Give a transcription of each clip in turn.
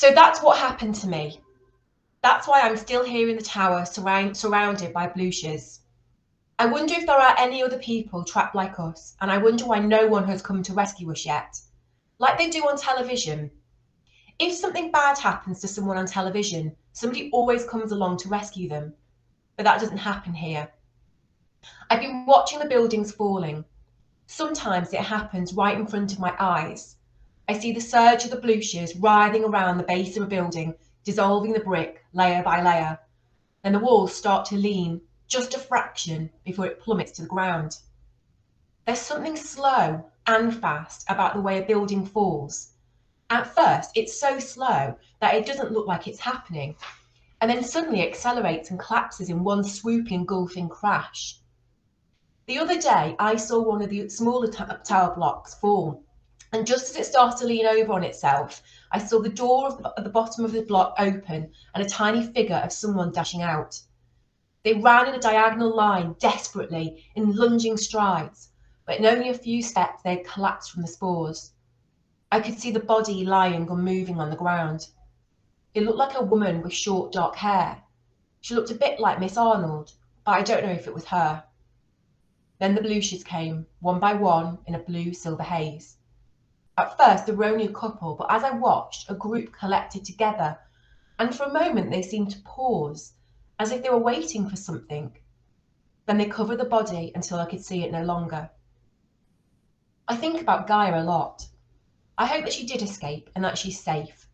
So that's what happened to me. That's why I'm still here in the tower, surrounded by bluches. I wonder if there are any other people trapped like us, and I wonder why no one has come to rescue us yet. Like they do on television. If something bad happens to someone on television, somebody always comes along to rescue them. But that doesn't happen here. I've been watching the buildings falling. Sometimes it happens right in front of my eyes. I see the surge of the bluches writhing around the base of a building, dissolving the brick layer by layer. Then the walls start to lean just a fraction before it plummets to the ground. There's something slow and fast about the way a building falls. At first, it's so slow that it doesn't look like it's happening, and then suddenly accelerates and collapses in one swooping, engulfing crash. The other day, I saw one of the smaller tower blocks fall, and just as it started to lean over on itself, I saw the door at the bottom of the block open and a tiny figure of someone dashing out. They ran in a diagonal line, desperately, in lunging strides, but in only a few steps they had collapsed from the spores. I could see the body lying or moving on the ground. It looked like a woman with short, dark hair. She looked a bit like Miss Arnold, but I don't know if it was her. Then the bluches came, one by one, in a blue silver haze. At first there were only a couple, but as I watched, a group collected together, and for a moment they seemed to pause, as if they were waiting for something. Then they covered the body until I could see it no longer. I think about Gaia a lot. I hope that she did escape and that she's safe.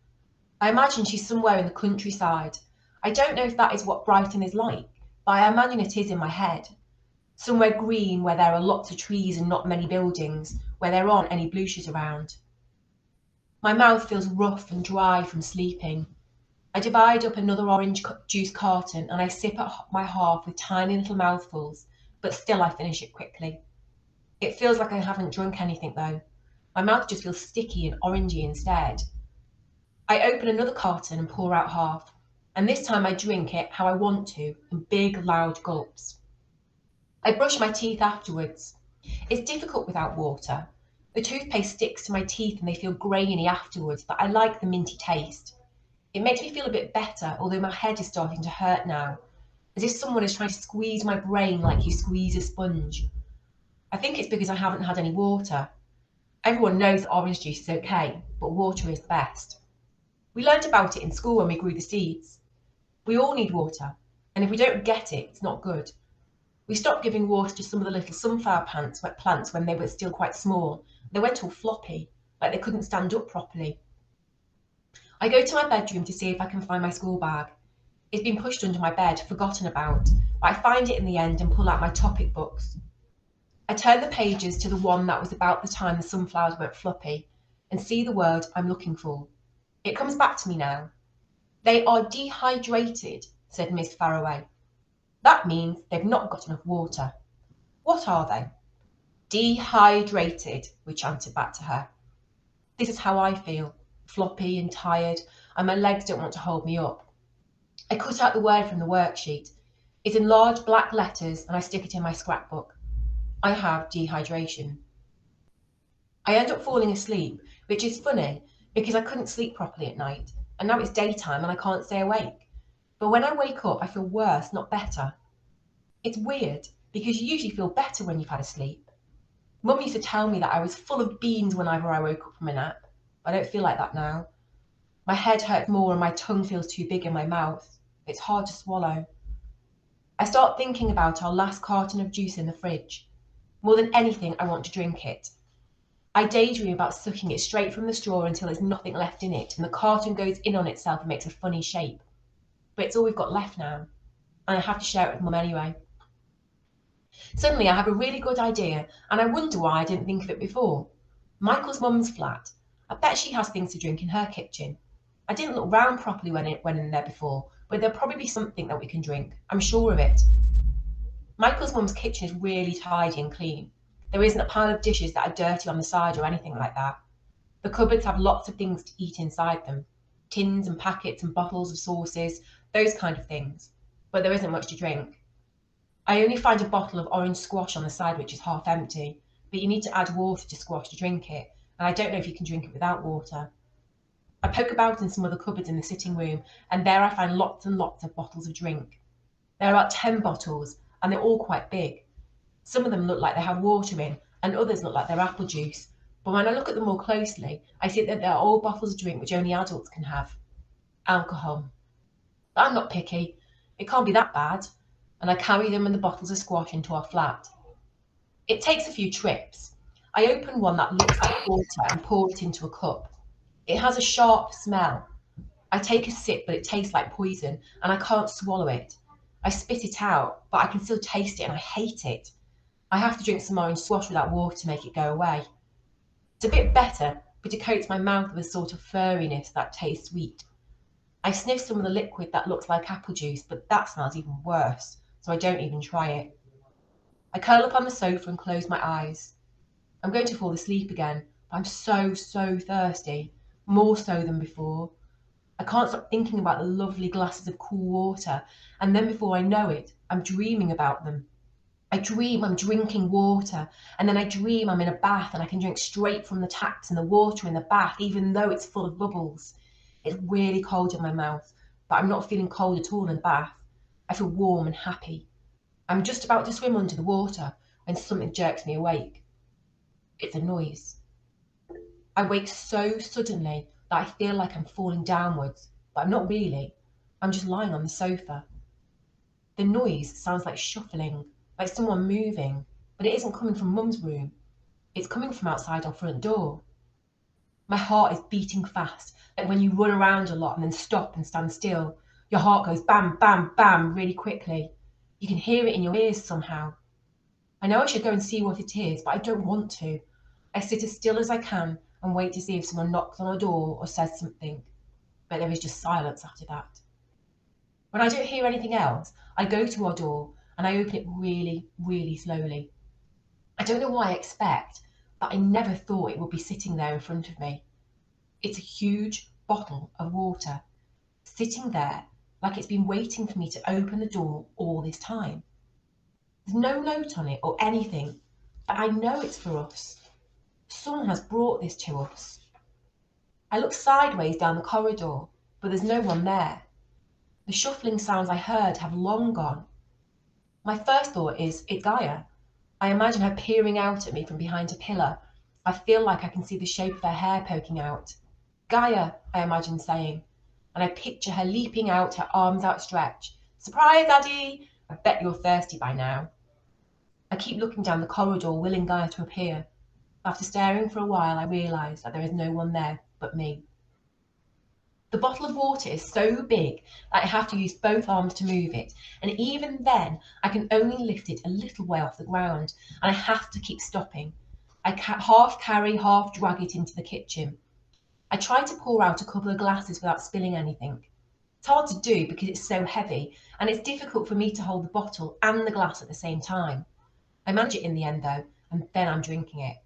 I imagine she's somewhere in the countryside. I don't know if that is what Brighton is like, but I imagine it is in my head. Somewhere green where there are lots of trees and not many buildings, where there aren't any bluches around. My mouth feels rough and dry from sleeping. I divide up another orange juice carton and I sip at my half with tiny little mouthfuls, but still I finish it quickly. It feels like I haven't drunk anything though. My mouth just feels sticky and orangey instead. I open another carton and pour out half, and this time I drink it how I want to, in big, loud gulps. I brush my teeth afterwards. It's difficult without water. The toothpaste sticks to my teeth and they feel grainy afterwards, but I like the minty taste. It makes me feel a bit better, although my head is starting to hurt now, as if someone is trying to squeeze my brain like you squeeze a sponge. I think it's because I haven't had any water. Everyone knows that orange juice is okay, but water is the best. We learnt about it in school when we grew the seeds. We all need water, and if we don't get it, it's not good. We stopped giving water to some of the little sunflower plants when they were still quite small. They went all floppy, like they couldn't stand up properly. I go to my bedroom to see if I can find my school bag. It's been pushed under my bed, forgotten about, but I find it in the end and pull out my topic books. I turn the pages to the one that was about the time the sunflowers went floppy and see the word I'm looking for. It comes back to me now. They are dehydrated, said Miss Faraway. That means they've not got enough water. What are they? Dehydrated, we chanted back to her. This is how I feel, floppy and tired, and my legs don't want to hold me up. I cut out the word from the worksheet. It's in large black letters and I stick it in my scrapbook. I have dehydration. I end up falling asleep, which is funny because I couldn't sleep properly at night, and now it's daytime and I can't stay awake. But when I wake up, I feel worse, not better. It's weird because you usually feel better when you've had a sleep. Mum used to tell me that I was full of beans whenever I woke up from a nap. I don't feel like that now. My head hurts more and my tongue feels too big in my mouth. It's hard to swallow. I start thinking about our last carton of juice in the fridge. More than anything, I want to drink it. I daydream about sucking it straight from the straw until there's nothing left in it and the carton goes in on itself and makes a funny shape. But it's all we've got left now, and I have to share it with Mum anyway. Suddenly I have a really good idea, and I wonder why I didn't think of it before. Michael's mum's flat. I bet she has things to drink in her kitchen. I didn't look round properly when I went in there before, but there'll probably be something that we can drink. I'm sure of it. Michael's mum's kitchen is really tidy and clean. There isn't a pile of dishes that are dirty on the side or anything like that. The cupboards have lots of things to eat inside them. Tins and packets and bottles of sauces, those kind of things. But there isn't much to drink. I only find a bottle of orange squash on the side which is half empty, but you need to add water to squash to drink it, and I don't know if you can drink it without water. I poke about in some of the cupboards in the sitting room, and there I find lots and lots of bottles of drink. There are about 10 bottles, and they're all quite big. Some of them look like they have water in, and others look like they're apple juice. But when I look at them more closely, I see that they're all bottles of drink which only adults can have. Alcohol. But I'm not picky. It can't be that bad. And I carry them and the bottles of squash into our flat. It takes a few trips. I open one that looks like water and pour it into a cup. It has a sharp smell. I take a sip, but it tastes like poison, and I can't swallow it. I spit it out, but I can still taste it, and I hate it. I have to drink some orange squash without water to make it go away. It's a bit better, but it coats my mouth with a sort of furriness that tastes sweet. I sniff some of the liquid that looks like apple juice, but that smells even worse, so I don't even try it. I curl up on the sofa and close my eyes. I'm going to fall asleep again, but I'm so thirsty, more so than before. I can't stop thinking about the lovely glasses of cool water, and then before I know it, I'm dreaming about them. I dream I'm drinking water, and then I dream I'm in a bath and I can drink straight from the taps and the water in the bath, even though it's full of bubbles. It's really cold in my mouth, but I'm not feeling cold at all in the bath. I feel warm and happy. I'm just about to swim under the water when something jerks me awake. It's a noise. I wake so suddenly that I feel like I'm falling downwards, but I'm not really. I'm just lying on the sofa. The noise sounds like shuffling, like someone moving, but it isn't coming from Mum's room. It's coming from outside our front door. My heart is beating fast, like when you run around a lot and then stop and stand still. Your heart goes bam, bam, bam really quickly. You can hear it in your ears somehow. I know I should go and see what it is, but I don't want to. I sit as still as I can and wait to see if someone knocks on our door or says something, but there is just silence after that. When I don't hear anything else, I go to our door and I open it really slowly. I don't know what I expect, but I never thought it would be sitting there in front of me. It's a huge bottle of water, sitting there like it's been waiting for me to open the door all this time. There's no note on it or anything, but I know it's for us. Someone has brought this to us. I look sideways down the corridor, but there's no one there. The shuffling sounds I heard have long gone. My first thought is, it's Gaia. I imagine her peering out at me from behind a pillar. I feel like I can see the shape of her hair poking out. Gaia, I imagine saying, and I picture her leaping out, her arms outstretched. Surprise, Addy! I bet you're thirsty by now. I keep looking down the corridor, willing Gaia to appear. After staring for a while, I realise that there is no one there but me. The bottle of water is so big that I have to use both arms to move it, and even then I can only lift it a little way off the ground, and I have to keep stopping. I half carry, half drag it into the kitchen. I try to pour out a couple of glasses without spilling anything. It's hard to do because it's so heavy, and it's difficult for me to hold the bottle and the glass at the same time. I manage it in the end though, and then I'm drinking it.